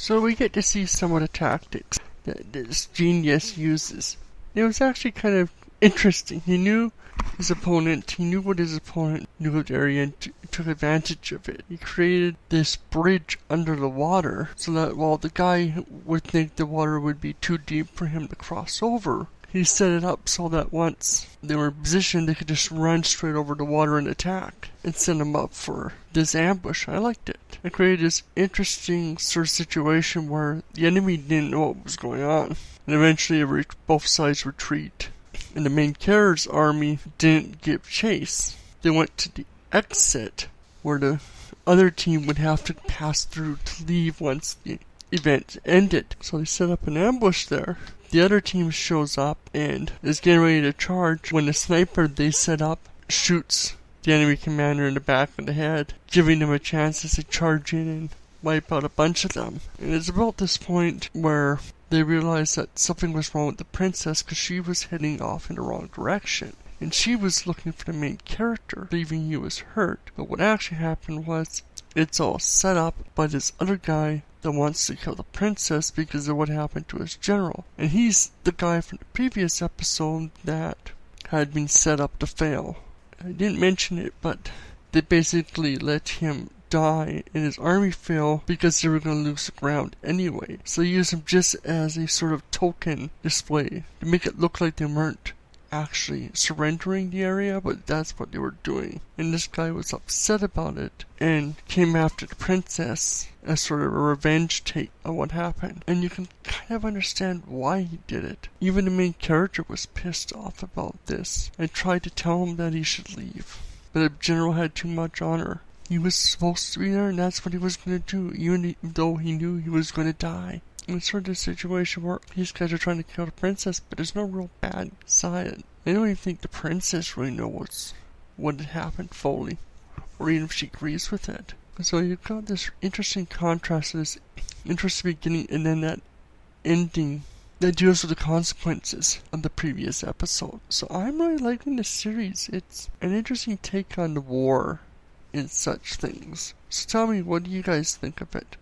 So we get to see some of the tactics that this genius uses. It was actually kind of interesting. He knew his opponent, he knew what his opponent knew of the area and took advantage of it. He created this bridge under the water so that while the guy would think the water would be too deep for him to cross over, he set it up so that once they were in position, they could just run straight over the water and attack and send them up for this ambush. I liked it. It created this interesting sort of situation where the enemy didn't know what was going on. And eventually both sides retreat. And the main character's army didn't give chase. They went to the exit where the other team would have to pass through to leave once the event ended. So they set up an ambush there. The other team shows up and is getting ready to charge when the sniper they set up shoots the enemy commander in the back of the head, giving them a chance as they charge in and wipe out a bunch of them. And it's about this point where they realize that something was wrong with the princess because she was heading off in the wrong direction. And she was looking for the main character, believing he was hurt. But what actually happened was, it's all set up by this other guy that wants to kill the princess because of what happened to his general. And he's the guy from the previous episode that had been set up to fail. I didn't mention it, but they basically let him die and his army fail because they were going to lose the ground anyway. So they used him just as a sort of token display to make it look like they weren't actually surrendering the area, but that's what they were doing. And this guy was upset about it and came after the princess as sort of a revenge take on what happened. And you can kind of understand why he did it. Even the main character was pissed off about this and tried to tell him that he should leave. But the general had too much honor. He was supposed to be there and that's what he was going to do, even though he knew he was going to die. And it's sort of a situation where these guys are trying to kill the princess, but there's no real bad side. I don't even think the princess really knows what had happened fully, or even if she agrees with it. So you've got this interesting contrast to this interesting beginning and then that ending that deals with the consequences of the previous episode. So I'm really liking this series. It's an interesting take on the war and such things. So tell me, what do you guys think of it?